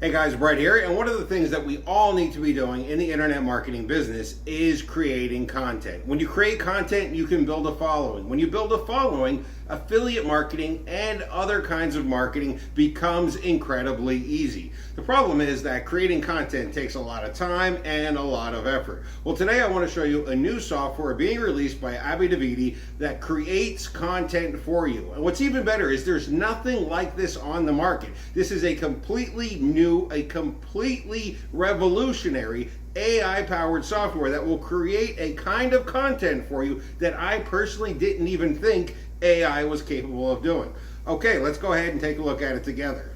Hey guys, Brett here, and one of the things that we all need to be doing in the internet marketing business is creating content. When you create content, you can build a following. When you build a following, affiliate marketing and other kinds of marketing becomes incredibly easy. The problem is that creating content takes a lot of time and a lot of effort. Well, today I want to show you a new software being released by Aipodcasts that creates content for you. And what's even better is there's nothing like this on the market. This is a completely new, a completely revolutionary AI-powered software that will create a kind of content for you that I personally didn't even think AI was capable of doing. Okay, let's go ahead and take a look at it together.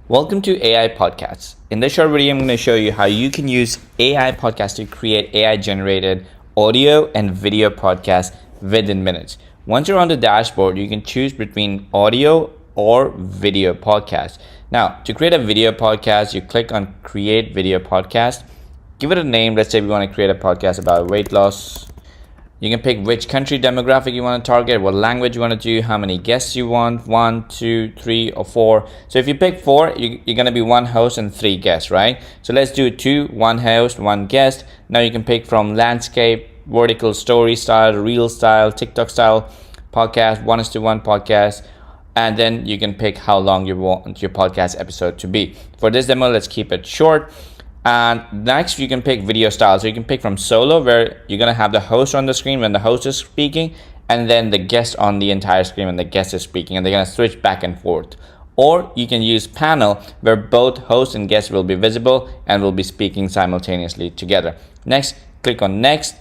Welcome to AI Podcasts. In this short video, I'm going to show you how you can use AI Podcasts to create AI-generated audio and video podcasts within minutes. Once you're on the dashboard, you can choose between audio or video podcast. Now, to create a video podcast, you click on Create Video Podcast. Give it a name. Let's say we want to create a podcast about weight loss. You can pick which country demographic you want to target, what language you want to do, how many guests you want, 1, 2, 3, or 4. So if you pick 4, you're going to be 1 host and 3 guests, right? So let's do 2, 1 host, 1 guest. Now you can pick from landscape, vertical story style, reel style, TikTok style podcast, 1:1 podcast. And then you can pick how long you want your podcast episode to be. For this demo, let's keep it short. And next, you can pick video style. So you can pick from solo, where you're going to have the host on the screen when the host is speaking, and then the guest on the entire screen when the guest is speaking, and they're going to switch back and forth. Or you can use panel, where both host and guest will be visible and will be speaking simultaneously together. Next, click on next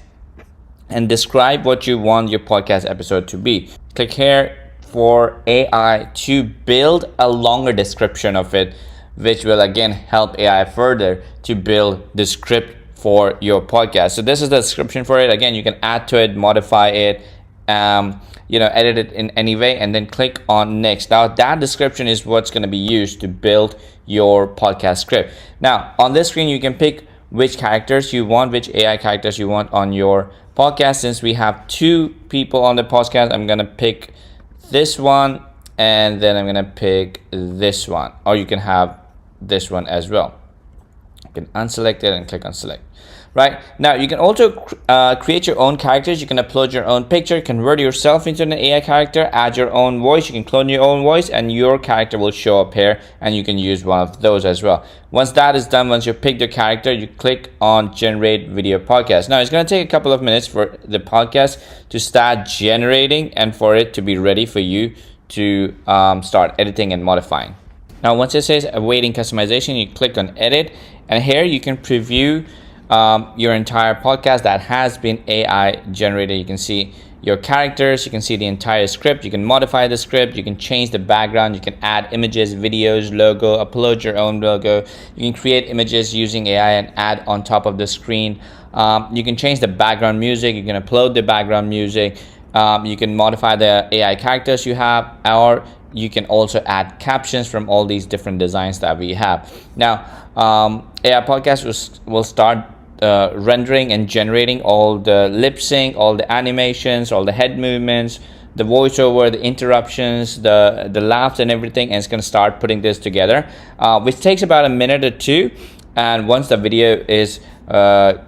and describe what you want your podcast episode to be. Click here for AI to build a longer description of it, which will again help AI further to build the script for your podcast. So this is the description for it. Again, you can add to it, modify it, edit it in any way, and then click on next. Now that description is what's going to be used to build your podcast script. Now on this screen, you can pick which characters you want, which AI characters you want on your podcast. Since we have 2 people on the podcast, I'm going to pick this one, and then I'm going to pick this one, or you can have this one as well. You can unselect it and click on select. Right now, you can also create your own characters. You can upload your own picture, convert yourself into an AI character, add your own voice. You can clone your own voice, and your character will show up here, and you can use one of those as well. Once that is done, once you pick your character, you click on generate video podcast. Now it's going to take a couple of minutes for the podcast to start generating and for it to be ready for you to start editing and modifying. Now once it says awaiting customization, you click on edit, and here you can preview your entire podcast that has been AI generated. You can see your characters, you can see the entire script, you can modify the script, you can change the background, you can add images, videos, logo, upload your own logo, you can create images using AI and add on top of the screen. You can change the background music, you can upload the background music, you can modify the AI characters you have, or you can also add captions from all these different designs that we have. Now, AI Podcast will start rendering and generating all the lip sync, all the animations, all the head movements, the voiceover, the interruptions, the laughs and everything, and it's going to start putting this together, which takes about a minute or 2. And once the video is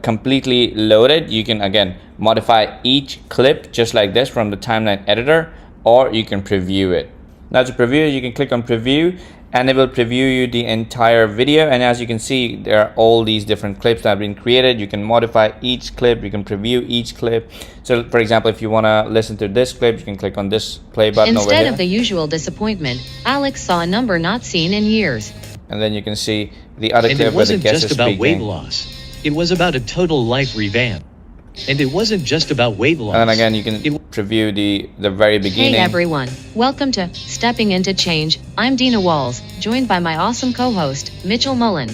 completely loaded, you can again modify each clip just like this from the timeline editor, or you can preview it. Now to preview, you can click on preview, and it will preview you the entire video. And as you can see, there are all these different clips that have been created. You can modify each clip, you can preview each clip. So for example, if you want to listen to this clip, you can click on this play button over here. Instead of the usual disappointment, Alex saw a number not seen in years. And then you can see the other clip where the guest is speaking. It wasn't just about weight loss. It was about a total life revamp. And it wasn't just about weight loss. And then again, you can preview the very beginning. Hey everyone, welcome to Stepping Into Change. I'm Dina Walls, joined by my awesome co-host, Mitchell Mullen.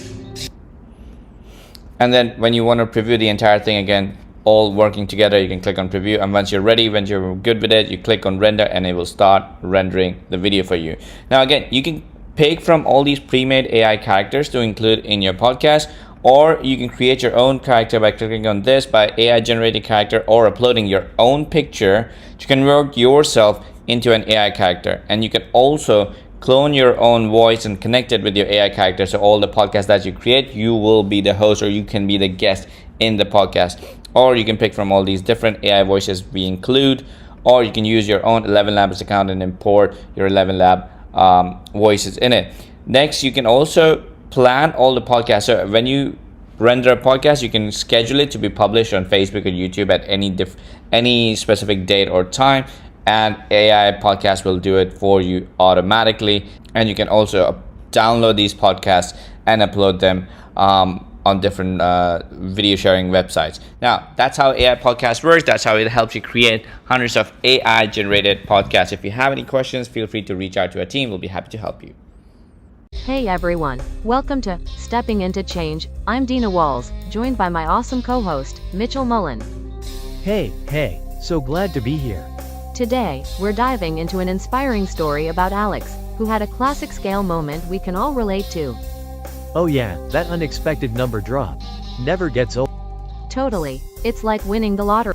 And then when you want to preview the entire thing again, all working together, you can click on preview. And once you're ready, when you're good with it, you click on render, and it will start rendering the video for you. Now again, you can pick from all these pre-made AI characters to include in your podcast, or you can create your own character by clicking on this by AI generated character, or uploading your own picture to convert yourself into an AI character. And you can also clone your own voice and connect it with your AI character. So all the podcasts that you create, you will be the host or you can be the guest in the podcast. Or you can pick from all these different AI voices we include, or you can use your own 11 Labs account and import your 11 Lab voices in it. Next, you can also plan all the podcasts. So when you render a podcast, you can schedule it to be published on Facebook or YouTube at any specific date or time, and AI podcast will do it for you automatically. And you can also download these podcasts and upload them on different video sharing websites. Now, that's how AI podcast works. That's how it helps you create hundreds of AI generated podcasts. If you have any questions, feel free to reach out to our team. We'll be happy to help you. Hey everyone, welcome to Stepping Into Change. I'm Dina Walls, joined by my awesome co-host, Mitchell Mullen. Hey, so glad to be here. Today, we're diving into an inspiring story about Alex, who had a classic scale moment we can all relate to. Oh yeah, that unexpected number drop. Never gets old. Totally, it's like winning the lottery.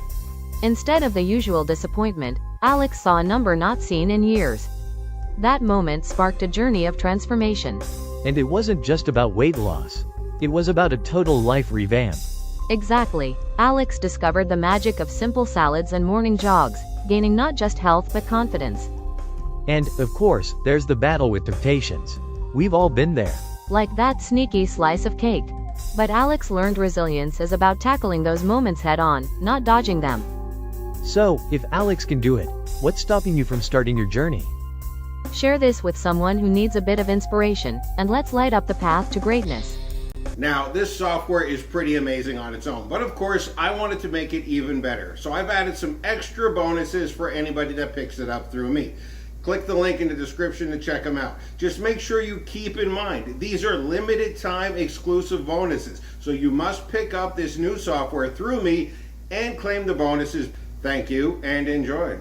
Instead of the usual disappointment, Alex saw a number not seen in years. That moment sparked a journey of transformation. And it wasn't just about weight loss. It was about a total life revamp. Exactly, Alex discovered the magic of simple salads and morning jogs, gaining not just health but confidence. And, of course, there's the battle with temptations. We've all been there. Like that sneaky slice of cake. But Alex learned resilience is about tackling those moments head on, not dodging them. So, if Alex can do it, what's stopping you from starting your journey? Share this with someone who needs a bit of inspiration, and let's light up the path to greatness. Now, this software is pretty amazing on its own, but of course, I wanted to make it even better. So I've added some extra bonuses for anybody that picks it up through me. Click the link in the description to check them out. Just make sure you keep in mind, these are limited time exclusive bonuses. So you must pick up this new software through me and claim the bonuses. Thank you and enjoy.